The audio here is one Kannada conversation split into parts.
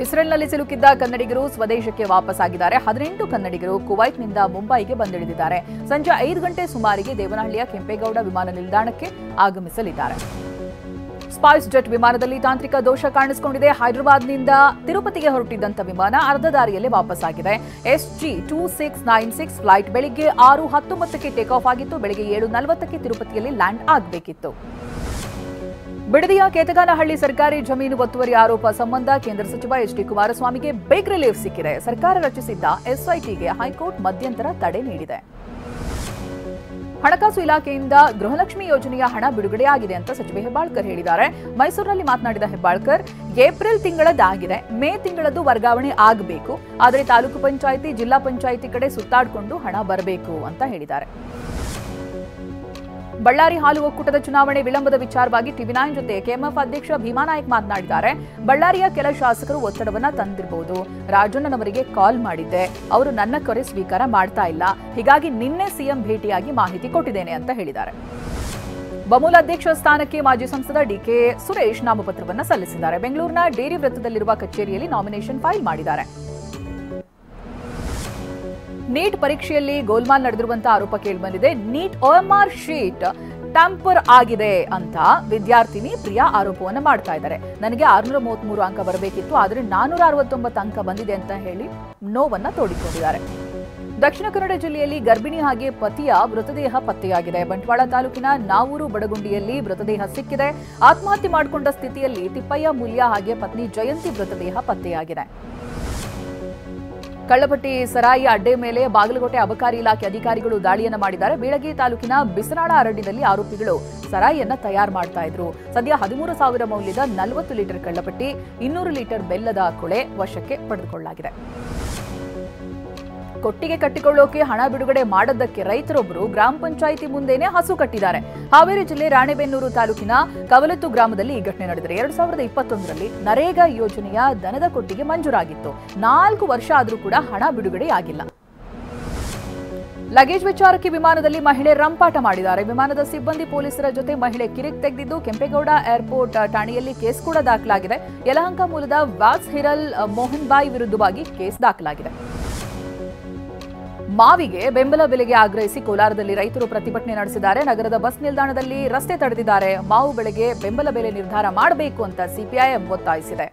ಇಸ್ರೇಲ್ನಲ್ಲಿ ಸಿಲುಕಿದ್ದ ಕನ್ನಡಿಗರು ಸ್ವದೇಶಕ್ಕೆ ವಾಪಸ್ಸಾಗಿದ್ದಾರೆ. 18 ಕನ್ನಡಿಗರು ಕುವೈಟ್ನಿಂದ ಮುಂಬೈಗೆ ಬಂದಿಳಿದಿದ್ದಾರೆ. ಸಂಜೆ 5 ಗಂಟೆ ಸುಮಾರಿಗೆ ದೇವನಹಳ್ಳಿಯ ಕೆಂಪೇಗೌಡ ವಿಮಾನ ನಿಲ್ದಾಣಕ್ಕೆ ಆಗಮಿಸಲಿದ್ದಾರೆ. ಸ್ಪೈಸ್ ಜೆಟ್ ವಿಮಾನದಲ್ಲಿ ತಾಂತ್ರಿಕ ದೋಷ ಕಾಣಿಸಿಕೊಂಡಿದೆ. ಹೈದರಾಬಾದ್ನಿಂದ ತಿರುಪತಿಗೆ ಹೊರಟಿದ್ದಂಥ ವಿಮಾನ ಅರ್ಧ ದಾರಿಯಲ್ಲೇ ವಾಪಸ್ಸಾಗಿದೆ. SG2696 ಫ್ಲೈಟ್ ಬೆಳಿಗ್ಗೆ 6:19ಕ್ಕೆ ಟೇಕ್ ಆಫ್ ಆಗಿತ್ತು. ಬೆಳಿಗ್ಗೆ 7:40ಕ್ಕೆ ತಿರುಪತಿಯಲ್ಲಿ ಲ್ಯಾಂಡ್ ಆಗಬೇಕಿತ್ತು. ಬಿಡದಿಯ ಕೇತಗಾನಹಳ್ಳಿ ಸರ್ಕಾರಿ ಜಮೀನು ಒತ್ತುವರಿ ಆರೋಪ ಸಂಬಂಧ ಕೇಂದ್ರ ಸಚಿವ HD ಕುಮಾರಸ್ವಾಮಿಗೆ ಬಿಗ್ ರಿಲೀಫ್ ಸಿಕ್ಕಿದೆ. ಸರ್ಕಾರ ರಚಿಸಿದ್ದ SITಗೆ ಹೈಕೋರ್ಟ್ ಮಧ್ಯಂತರ ತಡೆ ನೀಡಿದೆ. ಹಣಕಾಸು ಇಲಾಖೆಯಿಂದ ಗೃಹಲಕ್ಷ್ಮಿ ಯೋಜನೆಯ ಹಣ ಬಿಡುಗಡೆಯಾಗಿದೆ ಅಂತ ಸಚಿವೆ ಹೆಬ್ಬಾಳ್ಕರ್ ಹೇಳಿದ್ದಾರೆ. ಮೈಸೂರಿನಲ್ಲಿ ಮಾತನಾಡಿದ ಹೆಬ್ಬಾಳ್ಕರ್, ಏಪ್ರಿಲ್ ತಿಂಗಳದ್ದಾಗಿದೆ, ಮೇ ತಿಂಗಳದ್ದು ವರ್ಗಾವಣೆ ಆಗಬೇಕು. ಆದರೆ ತಾಲೂಕು ಪಂಚಾಯಿತಿ, ಜಿಲ್ಲಾ ಪಂಚಾಯಿತಿ ಕಡೆ ಸುತ್ತಾಡಿಕೊಂಡು ಹಣ ಬರಬೇಕು ಅಂತ ಹೇಳಿದ್ದಾರೆ. ಬಳ್ಳಾರಿ ಹಾಲು ಒಕ್ಕೂಟದ ಚುನಾವಣೆ ವಿಳಂಬದ ವಿಚಾರವಾಗಿ TV9 ಜೊತೆ ಕೆಎಂಎಫ್ ಅಧ್ಯಕ್ಷ ಭೀಮಾನಾಯ್ಕ್ ಮಾತನಾಡಿದ್ದಾರೆ. ಬಳ್ಳಾರಿಯ ಕೆಲ ಶಾಸಕರು ಒತ್ತಡವನ್ನ ತಂದಿರಬಹುದು. ರಾಜಣ್ಣನವರಿಗೆ ಕಾಲ್ ಮಾಡಿದ್ದೆ, ಅವರು ನನ್ನ ಕರೆ ಸ್ವೀಕಾರ ಮಾಡ್ತಾ ಇಲ್ಲ. ಹೀಗಾಗಿ ನಿನ್ನೆ ಸಿಎಂ ಭೇಟಿಯಾಗಿ ಮಾಹಿತಿ ಕೊಟ್ಟಿದ್ದೇನೆ ಅಂತ ಹೇಳಿದ್ದಾರೆ. ಬಮೂಲ್ ಅಧ್ಯಕ್ಷ ಸ್ಥಾನಕ್ಕೆ ಮಾಜಿ ಸಂಸದ DK ಸುರೇಶ್ ನಾಮಪತ್ರವನ್ನ ಸಲ್ಲಿಸಿದ್ದಾರೆ. ಬೆಂಗಳೂರಿನ ಡೇರಿ ವೃತ್ತದಲ್ಲಿರುವ ಕಚೇರಿಯಲ್ಲಿ ನಾಮಿನೇಷನ್ ಫೈಲ್ ಮಾಡಿದ್ದಾರೆ. ನೀಟ್ ಪರೀಕ್ಷೆಯಲ್ಲಿ ಗೋಲ್ಮಾಲ್ ನಡೆದಿರುವಂತಹ ಆರೋಪ ಕೇಳಿಬಂದಿದೆ. ನೀಟ್ OMR ಶೀಟ್ ಟ್ಯಾಂಪರ್ ಆಗಿದೆ ಅಂತ ವಿದ್ಯಾರ್ಥಿನಿ ಪ್ರಿಯಾ ಆರೋಪವನ್ನು ಮಾಡ್ತಾ ಇದ್ದಾರೆ. ನನಗೆ 633 ಅಂಕ ಬರಬೇಕಿತ್ತು, ಆದರೆ 469 ಅಂಕ ಬಂದಿದೆ ಅಂತ ಹೇಳಿ ನೋವನ್ನ ತೋಡಿಕೊಂಡಿದ್ದಾರೆ. ದಕ್ಷಿಣ ಕನ್ನಡ ಜಿಲ್ಲೆಯಲ್ಲಿ ಗರ್ಭಿಣಿ ಹಾಗೆ ಪತಿಯ ಮೃತದೇಹ ಪತ್ತೆಯಾಗಿದೆ. ಬಂಟ್ವಾಳ ತಾಲೂಕಿನ ನಾವೂರು ಬಡಗುಂಡಿಯಲ್ಲಿ ಮೃತದೇಹ ಸಿಕ್ಕಿದೆ. ಆತ್ಮಹತ್ಯೆ ಮಾಡಿಕೊಂಡ ಸ್ಥಿತಿಯಲ್ಲಿ ತಿಪ್ಪಯ್ಯ ಮೂಲ್ಯ ಹಾಗೆ ಪತ್ನಿ ಜಯಂತಿ ಮೃತದೇಹ ಪತ್ತೆಯಾಗಿದೆ. ಕಳ್ಳಪಟ್ಟಿ ಸರಾಯಿ ಅಡ್ಡೆ ಮೇಲೆ ಬಾಗಲಕೋಟೆ ಅಬಕಾರಿ ಇಲಾಖೆ ಅಧಿಕಾರಿಗಳು ದಾಳಿಯನ್ನ ಮಾಡಿದ್ದಾರೆ. ಬೀಳಗಿ ತಾಲೂಕಿನ ಬಿಸನಾಳ ಅರಣ್ಯದಲ್ಲಿ ಆರೋಪಿಗಳು ಸರಾಯಿಯನ್ನ ತಯಾರು ಮಾಡ್ತಾ ಇದ್ರು. ಸದ್ಯ 13,000 ಮೌಲ್ಯದ 40 ಲೀಟರ್ ಕಳ್ಳಪಟ್ಟಿ, 200 ಲೀಟರ್ ಬೆಲ್ಲದ ಕೊಳೆ ವಶಕ್ಕೆ ಪಡೆದುಕೊಳ್ಳಲಾಗಿದೆ. ಕೊಟ್ಟಿಗೆ ಕಟ್ಟಿಕೊಳ್ಳೋಕೆ ಹಣ ಬಿಡುಗಡೆ ಮಾಡದ್ದಕ್ಕೆ ರೈತರೊಬ್ಬರು ಗ್ರಾಮ ಪಂಚಾಯಿತಿ ಮುಂದೆನೆ ಹಸು ಕಟ್ಟಿದ್ದಾರೆ. ಹಾವೇರಿ ಜಿಲ್ಲೆ ರಾಣೆಬೆನ್ನೂರು ತಾಲೂಕಿನ ಕವಲತ್ತು ಗ್ರಾಮದಲ್ಲಿ ಈ ಘಟನೆ ನಡೆದಿದೆ. 2021ರಲ್ಲಿ ನರೇಗಾ ಯೋಜನೆಯ ದನದ ಕೊಟ್ಟಿಗೆ ಮಂಜೂರಾಗಿತ್ತು. 4 ವರ್ಷ ಆದರೂ ಕೂಡ ಹಣ ಬಿಡುಗಡೆಯಾಗಿಲ್ಲ. ಲಗೇಜ್ ವಿಚಾರಕ್ಕೆ ವಿಮಾನದಲ್ಲಿ ಮಹಿಳೆ ರಂಪಾಟ ಮಾಡಿದ್ದಾರೆ. ವಿಮಾನದ ಸಿಬ್ಬಂದಿ ಪೊಲೀಸರ ಜೊತೆ ಮಹಿಳೆ ಕಿರಿಕ್ ತೆಗೆದಿದ್ದು ಕೆಂಪೇಗೌಡ ಏರ್ಪೋರ್ಟ್ ಠಾಣೆಯಲ್ಲಿ ಕೇಸ್ ಕೂಡ ದಾಖಲಾಗಿದೆ. ಯಲಹಂಕ ಮೂಲದ ವಾಸ್ ಹಿರಲ್ ಮೋಹನ್ ಬಾಯ್ ವಿರುದ್ಧವಾಗಿ ಕೇಸ್ ದಾಖಲಾಗಿದೆ. ಮಾವಿಗೆ ಬೆಂಬಲ ಬೆಲೆಗೆ ಆಗ್ರಹಿಸಿ ಕೋಲಾರದಲ್ಲಿ ರೈತರು ಪ್ರತಿಭಟನೆ ನಡೆಸಿದ್ದಾರೆ. ನಗರದ ಬಸ್ ನಿಲ್ದಾಣದಲ್ಲಿ ರಸ್ತೆ ತಡೆದಿದ್ದಾರೆ. ಮಾವು ಬೆಳೆಗೆ ಬೆಂಬಲ ಬೆಲೆ ನಿರ್ಧಾರ ಮಾಡಬೇಕು ಅಂತ CPIM ಒತ್ತಾಯಿಸಿದೆ.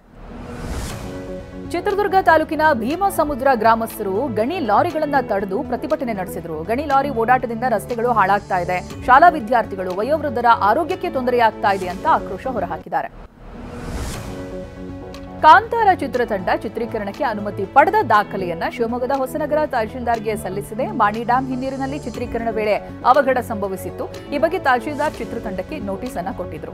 ಚಿತ್ರದುರ್ಗ ತಾಲೂಕಿನ ಭೀಮಸಮುದ್ರ ಗ್ರಾಮಸ್ಥರು ಗಣಿ ಲಾರಿಗಳನ್ನ ತಡೆದು ಪ್ರತಿಭಟನೆ ನಡೆಸಿದರು. ಗಣಿ ಲಾರಿ ಓಡಾಟದಿಂದ ರಸ್ತೆಗಳು ಹಾಳಾಗ್ತಾ ಇದೆ, ಶಾಲಾ ವಿದ್ಯಾರ್ಥಿಗಳು, ವಯೋವೃದ್ಧರ ಆರೋಗ್ಯಕ್ಕೆ ತೊಂದರೆಯಾಗ್ತಾ ಇದೆ ಅಂತ ಆಕ್ರೋಶ ಹೊರಹಾಕಿದ್ದಾರೆ. ಕಾಂತಾರ ಚಿತ್ರತಂಡ ಚಿತ್ರೀಕರಣಕ್ಕೆ ಅನುಮತಿ ಪಡೆದ ದಾಖಲೆಯನ್ನ ಶಿವಮೊಗ್ಗದ ಹೊಸನಗರ ತಹಶೀಲ್ದಾರ್ಗೆ ಸಲ್ಲಿಸಿದೆ. ಮಾಣಿ ಡ್ಯಾಂ ಹಿನ್ನೀರಿನಲ್ಲಿ ಚಿತ್ರೀಕರಣ ವೇಳೆ ಅವಘಡ ಸಂಭವಿಸಿತ್ತು. ಈ ಬಗ್ಗೆ ತಹಶೀಲ್ದಾರ್ ಚಿತ್ರತಂಡಕ್ಕೆ ನೋಟಿಸ್ ಅನ್ನು ಕೊಟ್ಟಿದ್ರು.